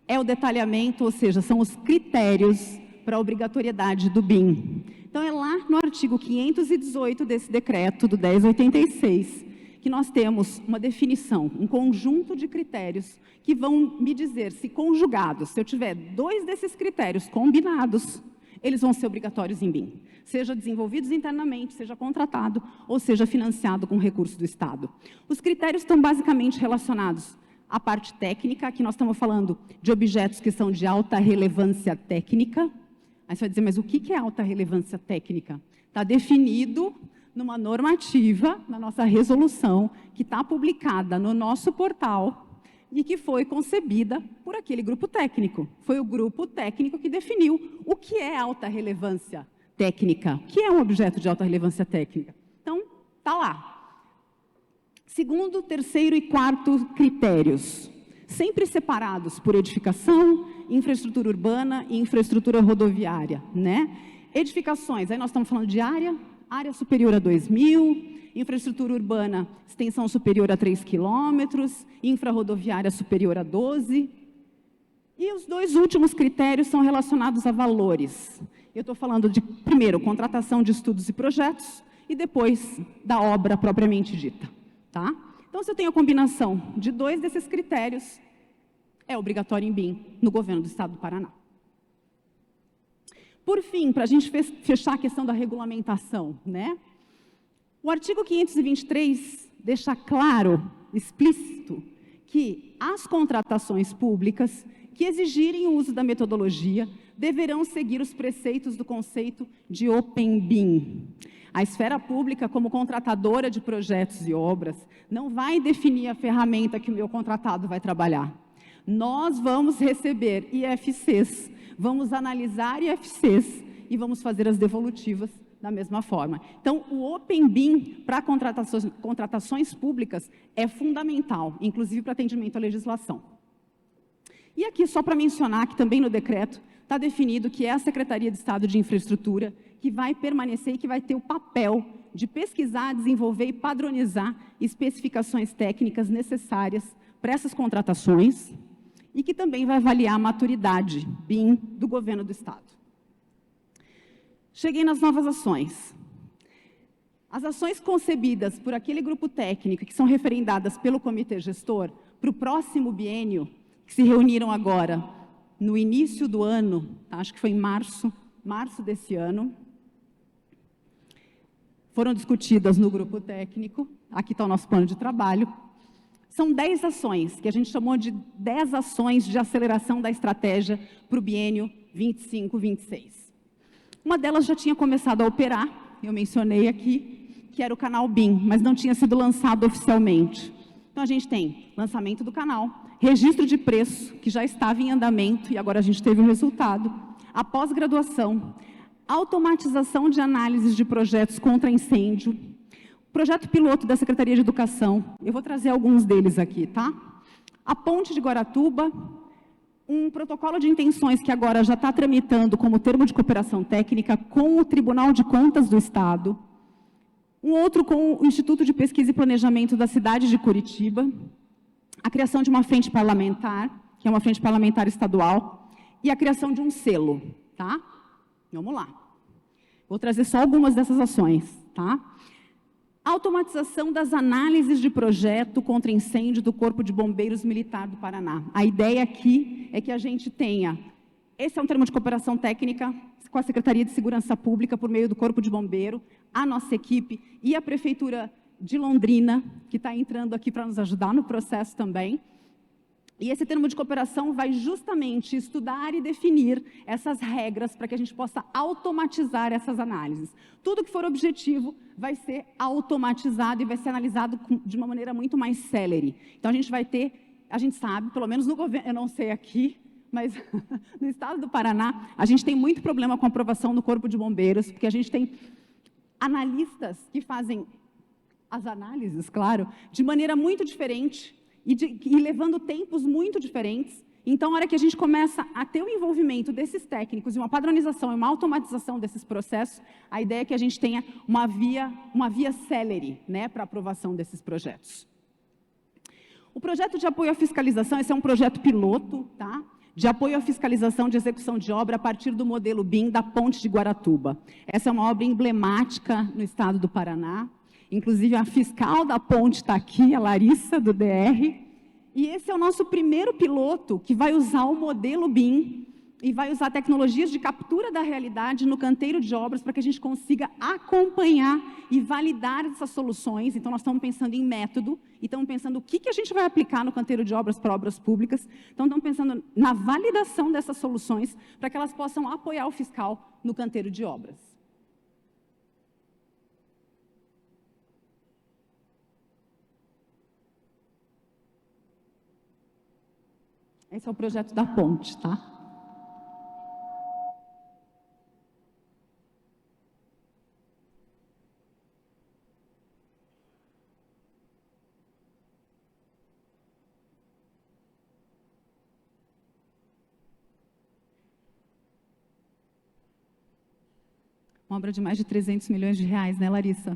é o detalhamento, ou seja, são os critérios para a obrigatoriedade do BIM. Então, é lá no artigo 518 desse decreto, do 1086, que nós temos uma definição, um conjunto de critérios que vão me dizer se conjugados, se eu tiver 2 desses critérios combinados, eles vão ser obrigatórios em BIM, seja desenvolvidos internamente, seja contratado ou seja financiado com recurso do Estado. Os critérios estão basicamente relacionados à parte técnica, aqui nós estamos falando de objetos que são de alta relevância técnica. Aí você vai dizer, mas o que é alta relevância técnica? Está definido numa normativa, na nossa resolução, que está publicada no nosso portal e que foi concebida por aquele grupo técnico. Foi o grupo técnico que definiu o que é alta relevância técnica, o que é um objeto de alta relevância técnica. Então, está lá. Segundo, terceiro e quarto critérios, sempre separados por edificação, infraestrutura urbana e infraestrutura rodoviária, né? Edificações, aí nós estamos falando de área superior a 2.000, infraestrutura urbana, extensão superior a 3 quilômetros, infrarrodoviária superior a 12. E os 2 últimos critérios são relacionados a valores. Eu estou falando de, primeiro, contratação de estudos e projetos, e depois da obra propriamente dita. Tá? Então, se eu tenho a combinação de 2 desses critérios, é obrigatório em BIM no Governo do Estado do Paraná. Por fim, para a gente fechar a questão da regulamentação, né? O artigo 523 deixa claro, explícito, que as contratações públicas que exigirem o uso da metodologia deverão seguir os preceitos do conceito de Open BIM. A esfera pública, como contratadora de projetos e obras, não vai definir a ferramenta que o meu contratado vai trabalhar. Nós vamos receber IFCs, vamos analisar IFCs e vamos fazer as devolutivas da mesma forma. Então, o Open BIM para contratações públicas é fundamental, inclusive para atendimento à legislação. E aqui, só para mencionar que também no decreto está definido que é a Secretaria de Estado de Infraestrutura que vai permanecer e que vai ter o papel de pesquisar, desenvolver e padronizar especificações técnicas necessárias para essas contratações e que também vai avaliar a maturidade BIM do Governo do Estado. Cheguei nas novas ações. As ações concebidas por aquele grupo técnico que são referendadas pelo comitê gestor para o próximo biênio, que se reuniram agora no início do ano, acho que foi em março desse ano, foram discutidas no grupo técnico, aqui está o nosso plano de trabalho. São 10 ações, que a gente chamou de 10 ações de aceleração da estratégia para o biênio 25-26. Uma delas já tinha começado a operar, eu mencionei aqui, que era o canal BIM, mas não tinha sido lançado oficialmente. Então, a gente tem lançamento do canal, registro de preço, que já estava em andamento, e agora a gente teve o resultado, a pós-graduação, automatização de análises de projetos contra incêndio, projeto piloto da Secretaria de Educação, eu vou trazer alguns deles aqui, tá? A ponte de Guaratuba, um protocolo de intenções que agora já está tramitando como termo de cooperação técnica com o Tribunal de Contas do Estado, um outro com o Instituto de Pesquisa e Planejamento da cidade de Curitiba, a criação de uma frente parlamentar, que é uma frente parlamentar estadual, e a criação de um selo, tá? Vamos lá. Vou trazer só algumas dessas ações, tá? Automatização das análises de projeto contra incêndio do Corpo de Bombeiros Militar do Paraná. A ideia aqui é que a gente tenha, esse é um termo de cooperação técnica com a Secretaria de Segurança Pública por meio do Corpo de Bombeiro, a nossa equipe e a Prefeitura de Londrina, que está entrando aqui para nos ajudar no processo também. E esse termo de cooperação vai justamente estudar e definir essas regras para que a gente possa automatizar essas análises. Tudo que for objetivo vai ser automatizado e vai ser analisado de uma maneira muito mais célere. Então, a gente vai ter, a gente sabe, pelo menos no governo, eu não sei aqui, mas no estado do Paraná, a gente tem muito problema com a aprovação do Corpo de Bombeiros, porque a gente tem analistas que fazem as análises, claro, de maneira muito diferente, e levando tempos muito diferentes. Então, a hora que a gente começa a ter o envolvimento desses técnicos e uma padronização e uma automatização desses processos, a ideia é que a gente tenha uma via célere, né, para aprovação desses projetos. O projeto de apoio à fiscalização, esse é um projeto piloto, tá? De apoio à fiscalização de execução de obra a partir do modelo BIM da Ponte de Guaratuba. Essa é uma obra emblemática no estado do Paraná. Inclusive, a fiscal da ponte está aqui, a Larissa, do DR. E esse é o nosso primeiro piloto que vai usar o modelo BIM e vai usar tecnologias de captura da realidade no canteiro de obras para que a gente consiga acompanhar e validar essas soluções. Então, nós estamos pensando em método e estamos pensando o que a gente vai aplicar no canteiro de obras para obras públicas. Então, estamos pensando na validação dessas soluções para que elas possam apoiar o fiscal no canteiro de obras. Esse é o projeto da ponte, tá? Uma obra de mais de 300 milhões de reais, né, Larissa?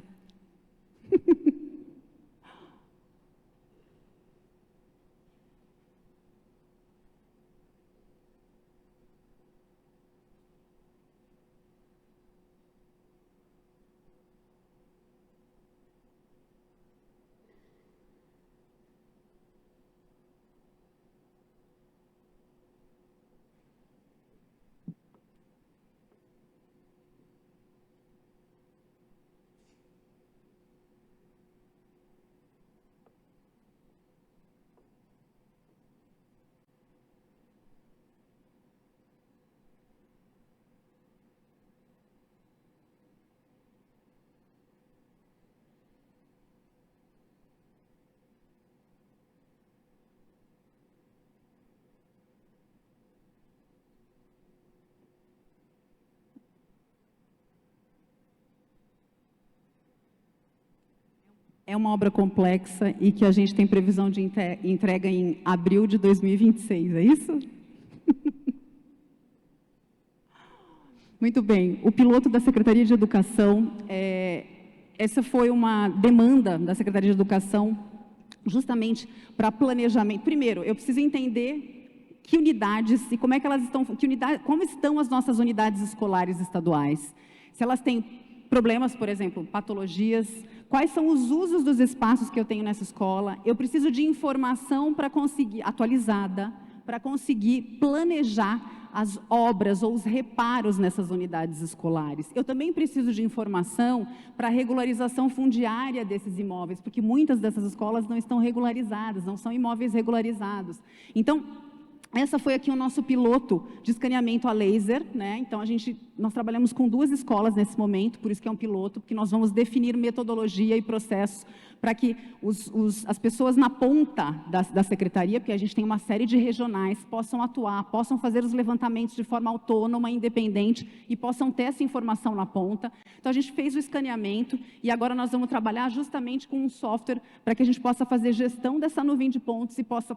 É uma obra complexa e que a gente tem previsão de entrega em abril de 2026, é isso? Muito bem. O piloto da Secretaria de Educação, essa foi uma demanda da Secretaria de Educação justamente para planejamento. Primeiro, eu preciso entender que unidades e como é que elas estão, como estão as nossas unidades escolares estaduais. Se elas têm problemas, por exemplo, patologias, quais são os usos dos espaços que eu tenho nessa escola. Eu preciso de informação para conseguir, atualizada, para conseguir planejar as obras ou os reparos nessas unidades escolares. Eu também preciso de informação para a regularização fundiária desses imóveis, porque muitas dessas escolas não estão regularizadas, não são imóveis regularizados. Então, essa foi aqui o nosso piloto de escaneamento a laser, né? Então, nós trabalhamos com 2 escolas nesse momento, por isso que é um piloto, porque nós vamos definir metodologia e processos para que as pessoas na ponta da secretaria, porque a gente tem uma série de regionais, possam atuar, possam fazer os levantamentos de forma autônoma, independente, e possam ter essa informação na ponta. Então, a gente fez o escaneamento e agora nós vamos trabalhar justamente com um software para que a gente possa fazer gestão dessa nuvem de pontos e possa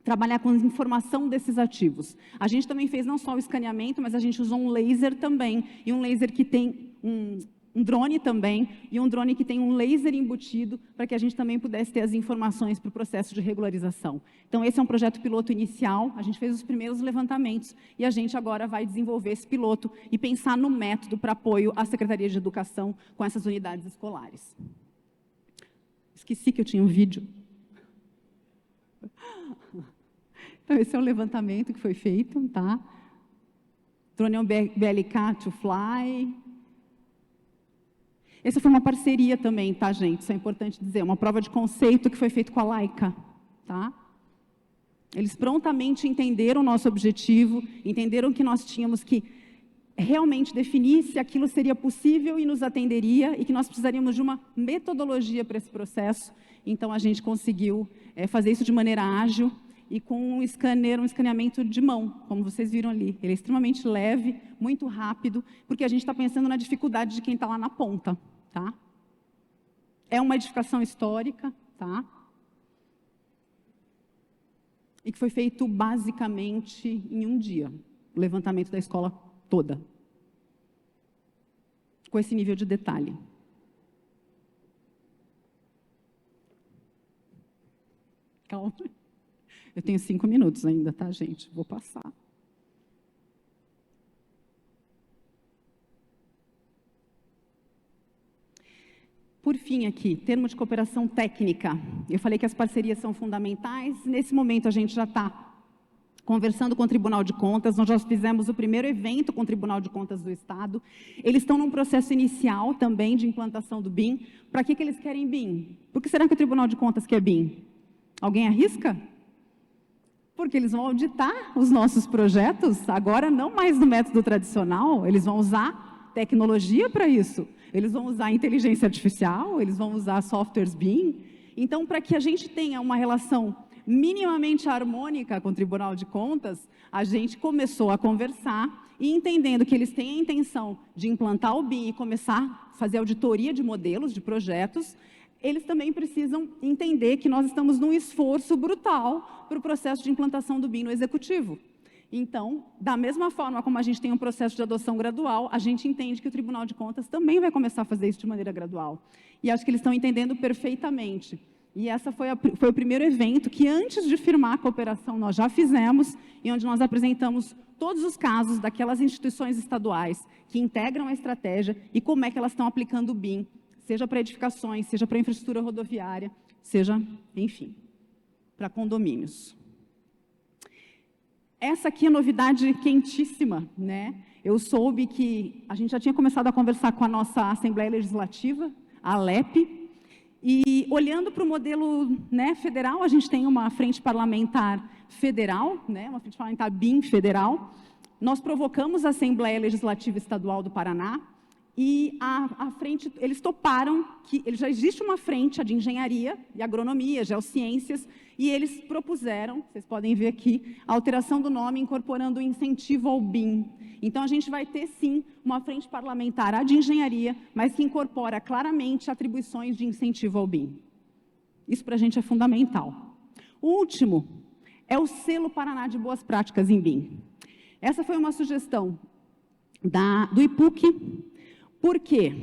trabalhar com informação desses ativos. A gente também fez não só o escaneamento, mas a gente usou um laser também, e um laser que tem um drone também, e um drone que tem um laser embutido, para que a gente também pudesse ter as informações para o processo de regularização. Então, esse é um projeto piloto inicial, a gente fez os primeiros levantamentos, e a gente agora vai desenvolver esse piloto e pensar no método para apoio à Secretaria de Educação com essas unidades escolares. Esqueci que eu tinha um vídeo. Então, esse é o levantamento que foi feito, tá? Drone BLK to Fly. Essa foi uma parceria também, tá, gente? Isso é importante dizer, uma prova de conceito que foi feita com a Laika, tá? Eles prontamente entenderam o nosso objetivo, entenderam que nós tínhamos que realmente definir se aquilo seria possível e nos atenderia, e que nós precisaríamos de uma metodologia para esse processo. Então, a gente conseguiu fazer isso de maneira ágil e com um escaneamento de mão, como vocês viram ali. Ele é extremamente leve, muito rápido, porque a gente está pensando na dificuldade de quem está lá na ponta, tá? É uma edificação histórica, tá? e que foi feito basicamente em um dia, o levantamento da escola toda, com esse nível de detalhe. Calma. Eu tenho 5 minutos ainda, tá, gente? Vou passar. Por fim aqui, termo de cooperação técnica. Eu falei que as parcerias são fundamentais. Nesse momento a gente já está conversando com o Tribunal de Contas, nós já fizemos o primeiro evento com o Tribunal de Contas do Estado. Eles estão num processo inicial também de implantação do BIM. Para que eles querem BIM? Por que será que o Tribunal de Contas quer BIM? Alguém arrisca? Porque eles vão auditar os nossos projetos, agora não mais no método tradicional, eles vão usar tecnologia para isso. Eles vão usar inteligência artificial, eles vão usar softwares BIM. Então, para que a gente tenha uma relação minimamente harmônica com o Tribunal de Contas, a gente começou a conversar e entendendo que eles têm a intenção de implantar o BIM e começar a fazer auditoria de modelos, de projetos, eles também precisam entender que nós estamos num esforço brutal para o processo de implantação do BIM no Executivo. Então, da mesma forma como a gente tem um processo de adoção gradual, a gente entende que o Tribunal de Contas também vai começar a fazer isso de maneira gradual. E acho que eles estão entendendo perfeitamente. E essa foi o primeiro evento que, antes de firmar a cooperação, nós já fizemos, e onde nós apresentamos todos os casos daquelas instituições estaduais que integram a estratégia e como é que elas estão aplicando o BIM, seja para edificações, seja para infraestrutura rodoviária, seja, enfim, para condomínios. Essa aqui é novidade quentíssima, né? Eu soube que a gente já tinha começado a conversar com a nossa Assembleia Legislativa, a ALEP, e olhando para o modelo, né, federal, a gente tem uma frente parlamentar federal, né, uma frente parlamentar BIM federal. Nós provocamos a Assembleia Legislativa Estadual do Paraná e a frente, eles toparam que já existe uma frente, a de engenharia e agronomia, geociências, e eles propuseram, vocês podem ver aqui, a alteração do nome incorporando o incentivo ao BIM. Então, a gente vai ter, sim, uma frente parlamentar, a de engenharia, mas que incorpora claramente atribuições de incentivo ao BIM. Isso, para a gente, é fundamental. O último é o selo Paraná de Boas Práticas em BIM. Essa foi uma sugestão do IPUC. Por quê?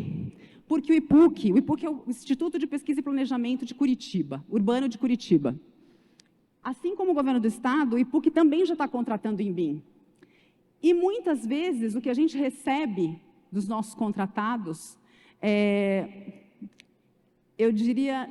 Porque o IPUC é o Instituto de Pesquisa e Planejamento de Curitiba, Urbano de Curitiba. Assim como o governo do estado, o IPUC também já está contratando em BIM. E muitas vezes o que a gente recebe dos nossos contratados, eu diria,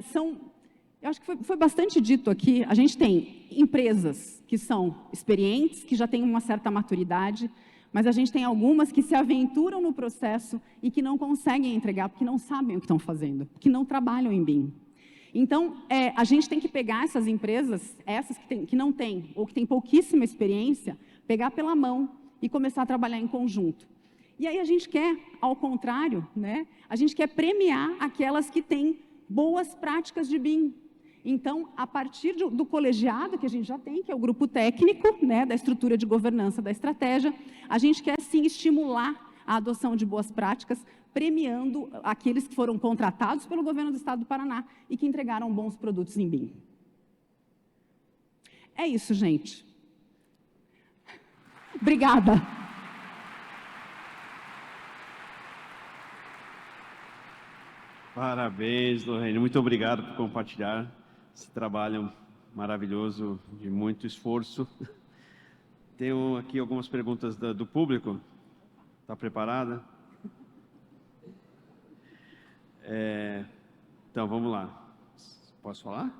eu acho que foi bastante dito aqui, a gente tem empresas que são experientes, que já têm uma certa maturidade, mas a gente tem algumas que se aventuram no processo e que não conseguem entregar, porque não sabem o que estão fazendo, porque não trabalham em BIM. Então, a gente tem que pegar essas empresas, essas que não têm, ou que têm pouquíssima experiência, pegar pela mão e começar a trabalhar em conjunto. E aí a gente quer, ao contrário, né, a gente quer premiar aquelas que têm boas práticas de BIM. Então, a partir do colegiado que a gente já tem, que é o grupo técnico, né, da estrutura de governança da estratégia, a gente quer, sim, estimular a adoção de boas práticas, premiando aqueles que foram contratados pelo governo do estado do Paraná e que entregaram bons produtos em BIM. É isso, gente. Obrigada. Parabéns, Lorraine. Muito obrigado por compartilhar esse trabalho maravilhoso, de muito esforço. Tenho aqui algumas perguntas do público. Está preparada? Então, vamos lá. Posso falar?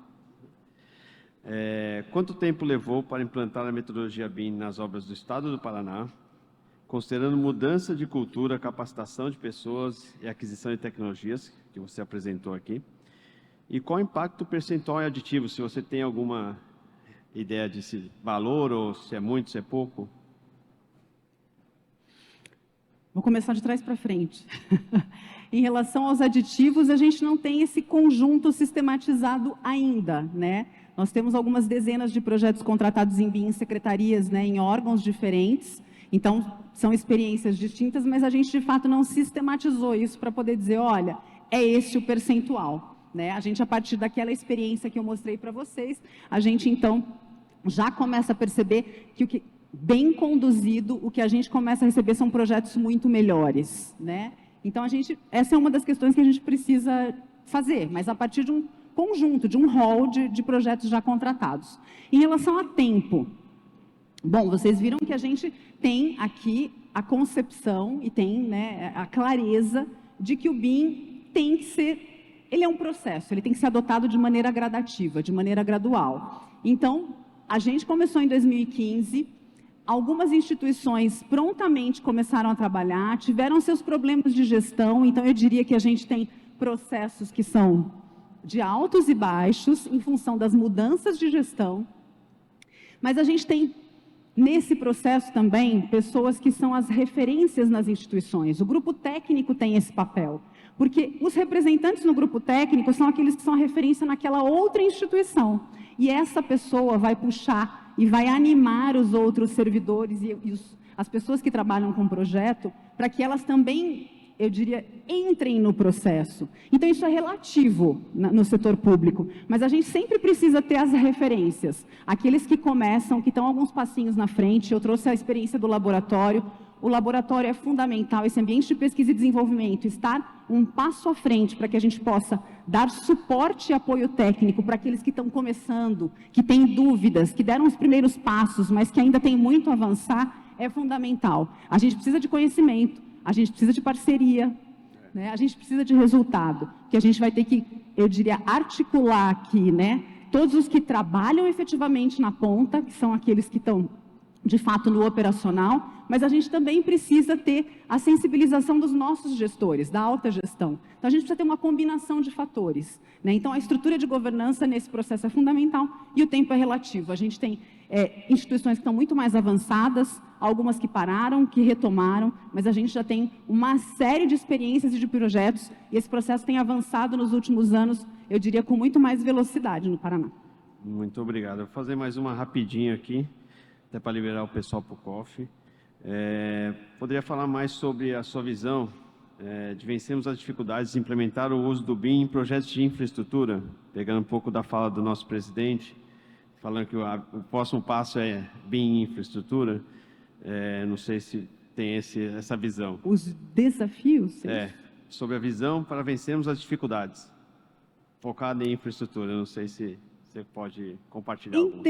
Quanto tempo levou para implantar a metodologia BIM nas obras do Estado do Paraná, considerando mudança de cultura, capacitação de pessoas e aquisição de tecnologias, que você apresentou aqui? E qual o impacto percentual e aditivo, se você tem alguma ideia desse valor, ou se é muito, se é pouco? Vou começar de trás para frente. Em relação aos aditivos, a gente não tem esse conjunto sistematizado ainda, né? Nós temos algumas dezenas de projetos contratados em BIM, em secretarias, né, em órgãos diferentes. Então, são experiências distintas, mas a gente, de fato, não sistematizou isso para poder dizer, olha, é esse o percentual, né? A gente, a partir daquela experiência que eu mostrei para vocês, a gente, então, já começa a perceber que, bem conduzido, o que a gente começa a receber são projetos muito melhores, né? Então, essa é uma das questões que a gente precisa fazer, mas a partir de um conjunto, de um rol de projetos já contratados. Em relação a tempo, bom, vocês viram que a gente tem aqui a concepção e tem, né, a clareza de que o BIM tem que ser, ele é um processo, ele tem que ser adotado de maneira gradativa, de maneira gradual. Então, a gente começou em 2015, algumas instituições prontamente começaram a trabalhar, tiveram seus problemas de gestão, então eu diria que a gente tem processos que são de altos e baixos, em função das mudanças de gestão, mas a gente tem, nesse processo também, pessoas que são as referências nas instituições. O grupo técnico tem esse papel, porque os representantes no grupo técnico são aqueles que são a referência naquela outra instituição. E essa pessoa vai puxar e vai animar os outros servidores e as pessoas que trabalham com o projeto para que elas também, eu diria, entrem no processo. Então, isso é relativo no setor público, mas a gente sempre precisa ter as referências. Aqueles que começam, que estão alguns passinhos na frente. Eu trouxe a experiência do laboratório. O laboratório é fundamental, esse ambiente de pesquisa e desenvolvimento, estar um passo à frente para que a gente possa dar suporte e apoio técnico para aqueles que estão começando, que têm dúvidas, que deram os primeiros passos, mas que ainda têm muito a avançar, é fundamental. A gente precisa de conhecimento, a gente precisa de parceria, né? A gente precisa de resultado, que a gente vai ter que, eu diria, articular aqui, né? Todos os que trabalham efetivamente na ponta, que são aqueles que estão, de fato, no operacional, mas a gente também precisa ter a sensibilização dos nossos gestores, da alta gestão. Então, a gente precisa ter uma combinação de fatores, né? Então, a estrutura de governança nesse processo é fundamental e o tempo é relativo. A gente tem instituições que estão muito mais avançadas, algumas que pararam, que retomaram, mas a gente já tem uma série de experiências e de projetos, e esse processo tem avançado nos últimos anos, eu diria, com muito mais velocidade no Paraná. Muito obrigado. Vou fazer mais uma rapidinha aqui, até para liberar o pessoal para o coffee. Poderia falar mais sobre a sua visão de vencermos as dificuldades de implementar o uso do BIM em projetos de infraestrutura, pegando um pouco da fala do nosso presidente, falando que o próximo passo é BIM em infraestrutura. Não sei se tem essa visão. Os desafios? Sobre a visão para vencermos as dificuldades, focada em infraestrutura. Não sei se você pode compartilhar alguma.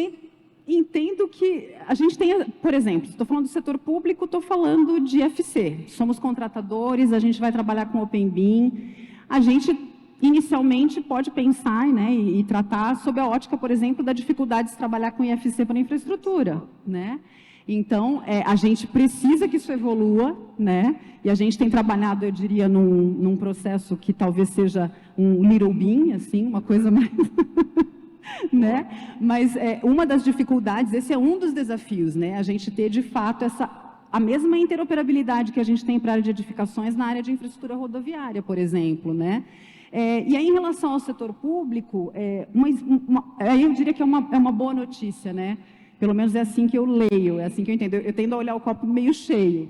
Entendo que a gente tem, por exemplo, estou falando do setor público, estou falando de FC. Somos contratadores, a gente vai trabalhar com Open BIM. A gente, inicialmente, pode pensar, né, e tratar sob a ótica, por exemplo, da dificuldade de trabalhar com IFC para infraestrutura, né? Então, a gente precisa que isso evolua, né? E a gente tem trabalhado, eu diria, num processo que talvez seja um little BIM, assim, uma coisa mais... né? Mas uma das dificuldades, esse é um dos desafios, né? A gente ter, de fato, a mesma interoperabilidade que a gente tem para a área de edificações na área de infraestrutura rodoviária, por exemplo, né? E aí, em relação ao setor público, eu diria que é uma boa notícia, né? Pelo menos é assim que eu leio, é assim que eu entendo. Eu tendo a olhar o copo meio cheio.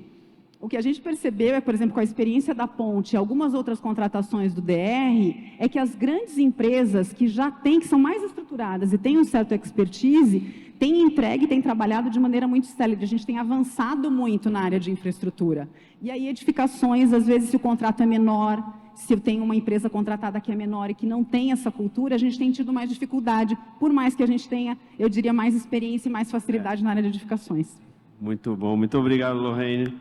O que a gente percebeu por exemplo, com a experiência da Ponte e algumas outras contratações do DR, é que as grandes empresas que já têm, que são mais estruturadas e têm um certo expertise, têm entregue, têm trabalhado de maneira muito célere. A gente tem avançado muito na área de infraestrutura. E aí, edificações, às vezes, se o contrato é menor, se eu tenho uma empresa contratada que é menor e que não tem essa cultura, a gente tem tido mais dificuldade, por mais que a gente tenha, eu diria, mais experiência e mais facilidade na área de edificações. Muito bom. Muito obrigado, Lorraine.